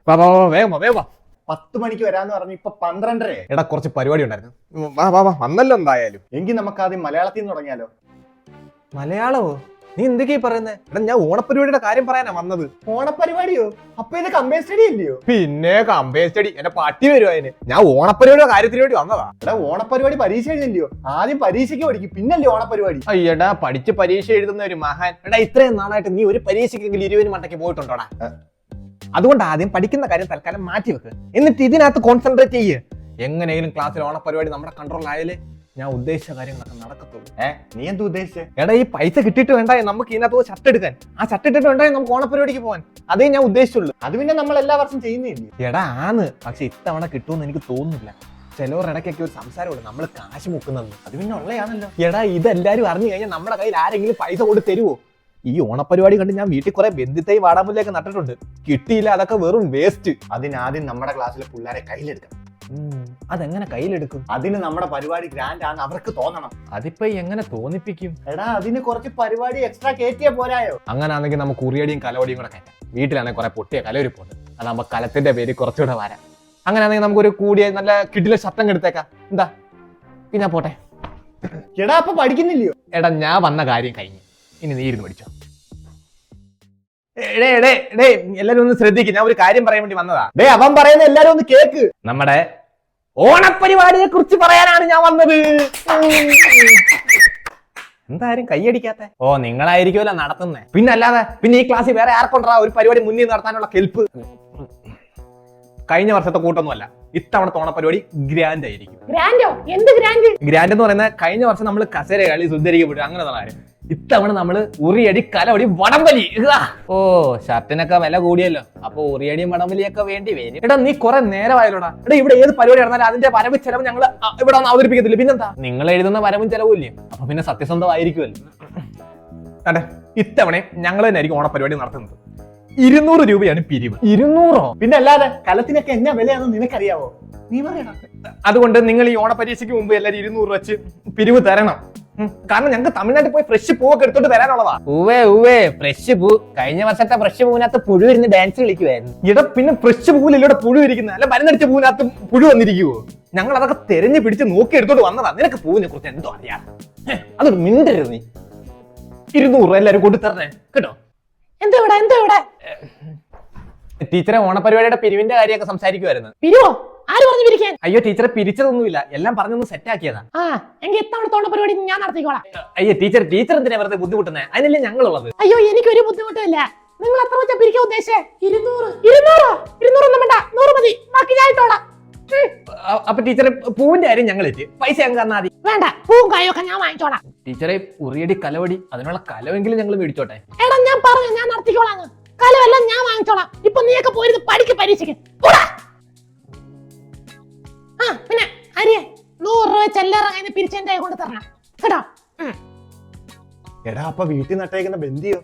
വേഗം വേഗം 10 മണിക്ക് വരാന്ന് പറഞ്ഞു, ഇപ്പൊ 12:30. എടാ കുറച്ച് പരിപാടി ഉണ്ടായിരുന്നു. വാ വന്നല്ലോ എന്തായാലും. എങ്കിൽ നമുക്ക് ആദ്യം മലയാളത്തിൽ നിന്ന് തുടങ്ങിയാലോ? മലയാളമോ? നീ എന്തൊക്കെയാ പറയുന്നത്? എടാ ഞാൻ ഓണപ്പരിപാടിയുടെ കാര്യം പറയാനാ വന്നത്. ഓണപ്പരിപാടിയോ? അപ്പൊ ഇത് കമ്പൈൻ സ്റ്റഡി ഇല്ലയോ? പിന്നെ കമ്പൈൻ സ്റ്റഡി എന്റെ പട്ടി വരുവാ അതിന്. ഞാൻ ഓണപ്പരിപാടിയുടെ കാര്യത്തിന് വേണ്ടി വന്നതാ. എടാ ഓണപ്പരിപാടി പരീക്ഷ എഴുതില്ലയോ? ആദ്യം പരീക്ഷയ്ക്ക് പഠിക്കും, പിന്നല്ലേ ഓണപ്പരിപാടി. അയ്യടാ പഠിച്ച് പരീക്ഷ എഴുതുന്ന ഒരു മഹാൻ. എടാ ഇത്രയും നാളായിട്ട് നീ ഒരു പരീക്ഷയ്ക്കെങ്കിലും 20 മണ്ടയ്ക്ക് പോയിട്ടുണ്ടോടാ? അതുകൊണ്ട് ആദ്യം പഠിക്കുന്ന കാര്യം തൽക്കാലം മാറ്റി വെക്ക്, എന്നിട്ട് ഇതിനകത്ത് കോൺസെൻട്രേറ്റ് ചെയ്യ്. എങ്ങനെയെങ്കിലും ക്ലാസ്സിൽ ഓണപ്പരിപാടി നമ്മുടെ കൺട്രോൾ ആയാലേ ഞാൻ ഉദ്ദേശിച്ച കാര്യങ്ങളൊക്കെ നടക്കത്തുള്ളൂ. നീ എന്ത് ഉദ്ദേശിച്ചേ? എടാ ഈ പൈസ കിട്ടിയിട്ട് വേണ്ടായി നമുക്ക് ഇതിനകത്ത് ഷർട്ട് എടുക്കാൻ. ആ ഷർട്ട് ഇട്ടിട്ട് വേണ്ടായി നമുക്ക് ഓണപ്പരിപാടിക്ക് പോകാൻ. അതേ ഞാൻ ഉദ്ദേശിച്ചുള്ളൂ. അത് പിന്നെ നമ്മൾ എല്ലാ വർഷം ചെയ്യുന്നില്ലേ? എടാ ആന്ന്, പക്ഷെ ഇത്തവണ കിട്ടുമെന്ന് എനിക്ക് തോന്നുന്നില്ല. ചിലവർ ഇടയ്ക്കൊക്കെ ഒരു സംസാരമുണ്ട് നമ്മൾ കാശ് മുക്കുന്നത്. അത് പിന്നെ ഉള്ളയാണല്ലോ. എടാ ഇതെല്ലാരും അറിഞ്ഞു കഴിഞ്ഞാൽ നമ്മുടെ കയ്യിൽ ആരെങ്കിലും പൈസ കൊണ്ട് തരുവോ? ഈ ഓണപ്പരിപാടി കണ്ട് ഞാൻ വീട്ടിൽ കുറെ ബന്ധിത്തൈ വാടാമുല്ലയൊക്കെ നട്ടിട്ടുണ്ട്, കിട്ടിയില്ല, അതൊക്കെ വെറും വേസ്റ്റ്. അതിനാദ്യം നമ്മുടെ ക്ലാസ്സിലെ പിള്ളേരെ കയ്യിലെടുക്കണം. അതെങ്ങനെ കയ്യിലെടുക്കും? അതിന് നമ്മുടെ പരിപാടി ഗ്രാൻഡ് ആണ് അവർക്ക് തോന്നണം. അതിപ്പോ എങ്ങനെ തോന്നിപ്പിക്കും? എടാ അതിന് കുറച്ച് പരിപാടി എക്സ്ട്രാ കയറ്റിയാ പോരായോ? അങ്ങനാണെങ്കിൽ നമുക്ക് ഉറിയടിയും കലവടിയും കൂടെ കയറ്റാം. വീട്ടിലാണെങ്കിൽ കുറെ പൊട്ടിയ കലവരിപ്പുണ്ട്, അതാകുമ്പോ കലത്തിന്റെ പേര് കുറച്ചുകൂടെ വരാം. അങ്ങനെയാണെങ്കിൽ നമുക്കൊരു കൂടിയ നല്ല കിടില ശബ്ദം എടുത്തേക്കാം. എന്താ? പിന്നെ പോട്ടെ. എടാ അപ്പൊ പഠിക്കുന്നില്ലയോ? എടാ ഞാൻ വന്ന കാര്യം കഴിഞ്ഞു, ഇനി നീ ഇരുന്ന് പഠിച്ചോ. എല്ലാരും ഒന്ന് ശ്രദ്ധിക്കും, ഞാൻ ഒരു കാര്യം പറയാൻ വേണ്ടി വന്നതാ. അവൻ പറയുന്ന എല്ലാരും ഒന്ന് കേക്ക്. നമ്മുടെ ഓണപ്പരിപാടിയെ കുറിച്ച് പറയാനാണ് ഞാൻ വന്നത്. എന്തായാലും കൈയടിക്കാത്ത? ഓ നിങ്ങളായിരിക്കുമല്ലോ നടത്തുന്നേ, പിന്നെ അല്ലാതെ പിന്നെ ഈ ക്ലാസ്സിൽ വേറെ ആർക്കൊണ്ടാ ഒരു പരിപാടി മുന്നിൽ നടത്താനുള്ള കെൽപ്പ്? കഴിഞ്ഞ വർഷത്തെ കൂട്ടൊന്നുമല്ല, ഇത്തവണത്തെ ഓണപ്പരിപാടി ഗ്രാൻഡ് ആയിരിക്കും. ഗ്രാൻഡോ? എന്ത് ഗ്രാൻഡ്? ഗ്രാൻഡ് എന്ന് പറയുന്നത് കഴിഞ്ഞ വർഷം നമ്മൾ കസേര കളി സുന്ദരിക്കപ്പെട്ടു അങ്ങനെ കാര്യം. ഇത്തവണ നമ്മള് ഉറിയടി കലവടി വടംവലി. ഓ ഷർട്ടിനൊക്കെ വില കൂടിയല്ലോ, അപ്പൊ ഉറിയടിയും വടംവലിയൊക്കെ വേണ്ടി വരും. എടാ നീ കുറെ നേരമായല്ലോടാ. എടാ ഇവിടെ ഏത് പരിപാടി നടന്നാലും അതിന്റെ വരവ് ചെലവ് ഞങ്ങൾ ഇവിടെ ഒന്ന് അവതരിപ്പിക്കത്തില്ല. പിന്നെന്താ? നിങ്ങൾ എഴുതുന്ന വരവും ചെലവും ഇല്ലേ, അപ്പൊ പിന്നെ സത്യസന്ധമായിരിക്കുമല്ലോ. അതെ ഇത്തവണ ഞങ്ങൾ തന്നെ ആയിരിക്കും ഓണപ്പരിപാടി നടത്തുന്നത്. 200 രൂപയാണ് പിരിവ്. 200? പിന്നെ അല്ലാതെ കലത്തിനൊക്കെ എന്നാ വിലയാണെന്ന് നിനക്കറിയാവോ? നീ പറയണം. അതുകൊണ്ട് നിങ്ങൾ ഈ ഓണപരീക്ഷയ്ക്ക് മുമ്പ് എല്ലാവരും 200 വെച്ച് പിരിവ് തരണം. കാരണം ഞങ്ങൾക്ക് തമിഴ്നാട്ടിൽ പോയി ഫ്രഷ് പൂവൊക്കെ എടുത്തോണ്ട് വരാനുള്ളതാ. ഫ്രഷ് പൂ? കഴിഞ്ഞ വർഷത്തെ ഫ്രഷ് പൂവിനകത്ത് പുഴു ഇരുന്ന് ഡാൻസ് കളിക്കുവായിരുന്നു. ഇവിടെ പിന്നെ ഫ്രഷ് പൂവിലൂടെ പുഴു ഇരിക്കുന്നത്, അല്ല മരുന്നടിച്ച പൂവിനകത്ത് പുഴു വന്നിരിക്കുവോ? ഞങ്ങൾ അതൊക്കെ തെരഞ്ഞു പിടിച്ച് നോക്കി എടുത്തോണ്ട് വന്നതാ. നിനക്ക് പൂവിനെ കുറിച്ച് എന്തോ അറിയാം? അതൊരു മിണ്ടരുത് നീ. 200 എല്ലാരും കൊടുത്തരണേ കേട്ടോ. എന്താ ഇവിടെ? ടീച്ചറെ ഓണപരിപാടിയുടെ പിരിവിന്റെ കാര്യമൊക്കെ സംസാരിക്കുമായിരുന്നു. പിരിവോ? ആര് പറഞ്ഞു പിരിക്കാൻ? അയ്യോ ടീച്ചറെ പിരിച്ചതൊന്നുമില്ല, എല്ലാം പറഞ്ഞൊന്ന് സെറ്റ് ആക്കിയതാ. എങ്കിൽ ഇത്തവണ ഓണപരിപാടി ഞാൻ നടത്തിക്കോളാം. അയ്യോ ടീച്ചർ എന്തിനാ വെറുതെ ബുദ്ധിമുട്ടുന്നേ? അതിനല്ലേ ഞങ്ങളുള്ളത്. അയ്യോ എനിക്കൊരു ബുദ്ധിമുട്ടില്ല. നിങ്ങൾ എത്ര വെച്ചാ പിരിക്കാൻ ഉദ്ദേശിച്ചേ? 200 ഒന്നും വേണ്ട, 100 മതി, ബാക്കി ഞാൻ ഇട്ടോളാം. അപ്പൊ ടീച്ചറെ പൂവിന്റെ കാര്യം ഞങ്ങൾ എത്തി, പൈസ ഞങ്ങൾ തന്നാ മതി. വേണ്ട, പൂവും കായൊക്കെ ഞാൻ വാങ്ങിച്ചോളാം. ടീച്ചറെ ഉറിയടി കലവടി അതിനുള്ള കലവെങ്കിലും ഞങ്ങൾ മേടിച്ചോട്ടെ. എടാ ഞാൻ പറഞ്ഞു ഞാൻ നടത്തിക്കോളാന്ന്. കലവെല്ലാം ഞാൻ വാങ്ങിച്ചോളാം. ഇപ്പൊ നീയൊക്കെ പോയിരുന്ന് പഠിക്ക് പരീക്ഷയ്ക്ക്. പിന്നെ അരിയെ 100 രൂപ ചെല്ലറ കയ്യിൽ പിരിച്ചെന്റെ കൊണ്ട് തരണം കേട്ടോ. എടാ അപ്പൊ വീട്ടിൽ നട്ടേക്കുന്ന ബന്ധിയോ?